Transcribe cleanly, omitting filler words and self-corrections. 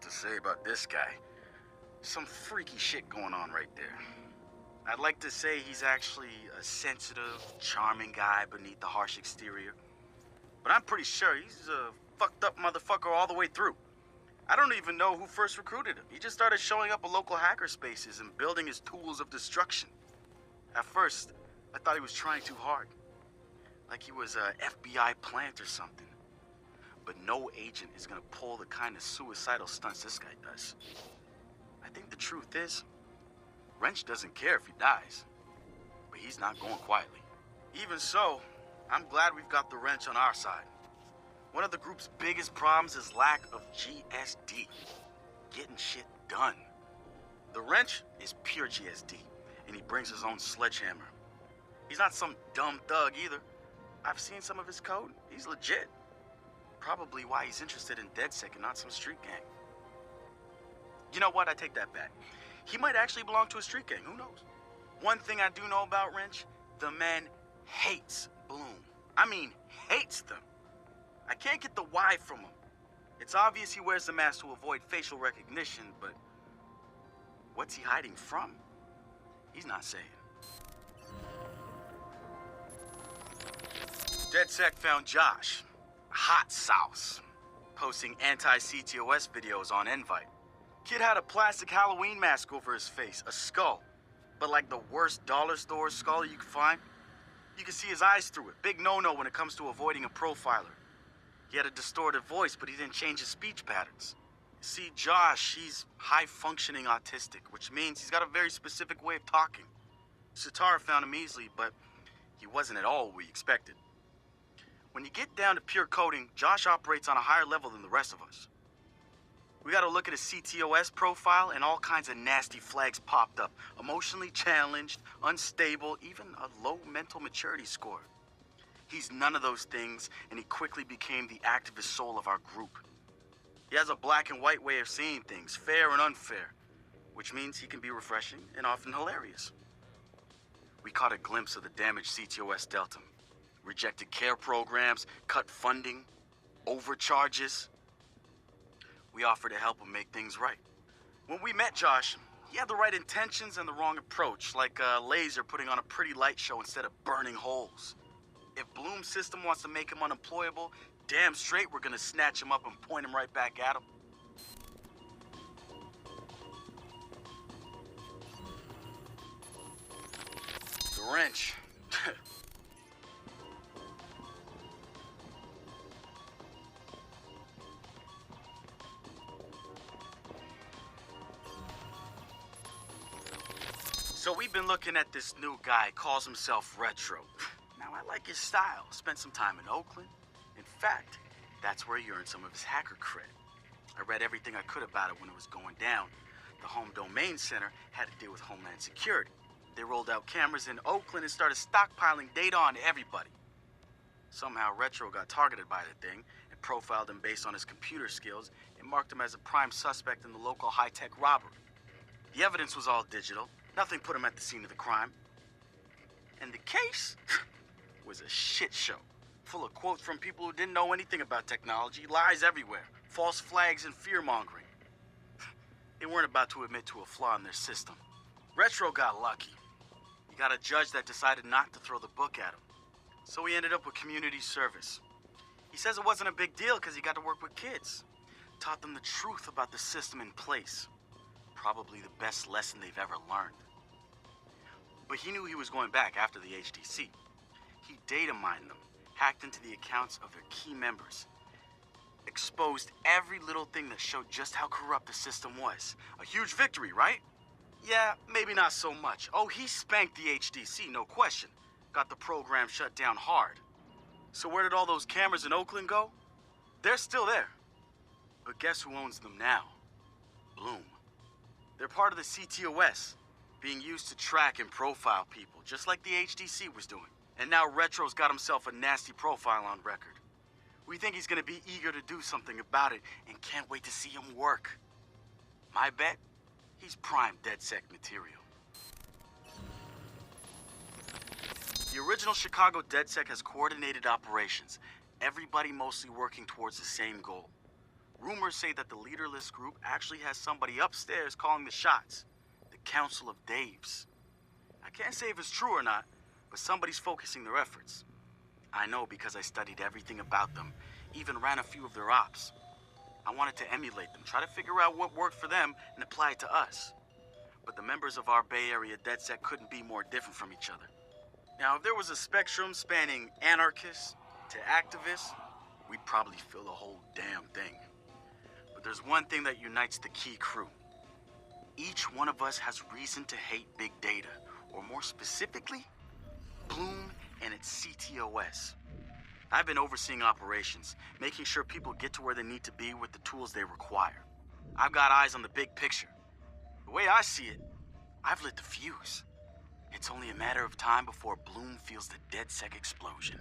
to say about this guy. Some freaky shit going on right there. I'd like to say he's actually a sensitive, charming guy beneath the harsh exterior. But I'm pretty sure he's a fucked up motherfucker all the way through. I don't even know who first recruited him. He just started showing up at local hacker spaces and building his tools of destruction. At first, I thought he was trying too hard. Like he was a FBI plant or something. But no agent is gonna pull the kind of suicidal stunts this guy does. I think the truth is, Wrench doesn't care if he dies, but he's not going quietly. Even so, I'm glad we've got the Wrench on our side. One of the group's biggest problems is lack of GSD, getting shit done. The Wrench is pure GSD, and he brings his own sledgehammer. He's not some dumb thug either. I've seen some of his code. He's legit. Probably why he's interested in DedSec and not some street gang. You know what? I take that back. He might actually belong to a street gang. Who knows? One thing I do know about Wrench, the man hates Bloom. I mean, hates them. I can't get the why from him. It's obvious he wears the mask to avoid facial recognition, but what's he hiding from? He's not saying. DedSec found Josh, hot sauce, posting anti-CTOS videos on Invite. Kid had a plastic Halloween mask over his face, a skull, but like the worst dollar store skull you could find. You can see his eyes through it. Big no-no when it comes to avoiding a profiler. He had a distorted voice, but he didn't change his speech patterns. See, Josh, he's high-functioning autistic, which means he's got a very specific way of talking. Sitara found him easily, but he wasn't at all what we expected. When you get down to pure coding, Josh operates on a higher level than the rest of us. We gotta look at his CTOS profile, and all kinds of nasty flags popped up. Emotionally challenged, unstable, even a low mental maturity score. He's none of those things, and he quickly became the activist soul of our group. He has a black and white way of seeing things, fair and unfair, which means he can be refreshing and often hilarious. We caught a glimpse of the damage CTOS dealt him. Rejected care programs, cut funding, overcharges. We offered to help him make things right. When we met Josh, he had the right intentions and the wrong approach, like a laser putting on a pretty light show instead of burning holes. If Bloom's system wants to make him unemployable, damn straight we're gonna snatch him up and point him right back at him. The Wrench. So we've been looking at this new guy, calls himself Retro. Now I like his style, spent some time in Oakland. In fact, that's where he earned some of his hacker cred. I read everything I could about it when it was going down. The Home Domain Center had to deal with Homeland Security. They rolled out cameras in Oakland and started stockpiling data on everybody. Somehow Retro got targeted by the thing and profiled him based on his computer skills and marked him as a prime suspect in the local high-tech robbery. The evidence was all digital. Nothing put him at the scene of the crime. And the case was a shit show, full of quotes from people who didn't know anything about technology, lies everywhere, false flags and fear-mongering. They weren't about to admit to a flaw in their system. Retro got lucky. He got a judge that decided not to throw the book at him. So he ended up with community service. He says it wasn't a big deal because he got to work with kids. Taught them the truth about the system in place. Probably the best lesson they've ever learned. But he knew he was going back after the HDC. He data mined them, hacked into the accounts of their key members, exposed every little thing that showed just how corrupt the system was. A huge victory, right? Yeah, maybe not so much. Oh, he spanked the HDC, no question. Got the program shut down hard. So where did all those cameras in Oakland go? They're still there. But guess who owns them now? Bloom. They're part of the CTOS, being used to track and profile people, just like the HDC was doing. And now Retro's got himself a nasty profile on record. We think he's gonna be eager to do something about it and can't wait to see him work. My bet? He's prime DedSec material. The original Chicago DedSec has coordinated operations, everybody mostly working towards the same goal. Rumors say that the leaderless group actually has somebody upstairs calling the shots. The Council of Daves. I can't say if it's true or not, but somebody's focusing their efforts. I know because I studied everything about them, even ran a few of their ops. I wanted to emulate them, try to figure out what worked for them and apply it to us. But the members of our Bay Area DedSec couldn't be more different from each other. Now, if there was a spectrum spanning anarchists to activists, we'd probably fill the whole damn thing. But there's one thing that unites the key crew. Each one of us has reason to hate big data, or more specifically, Blume and its CTOS. I've been overseeing operations, making sure people get to where they need to be with the tools they require. I've got eyes on the big picture. The way I see it, I've lit the fuse. It's only a matter of time before Blume feels the DedSec explosion.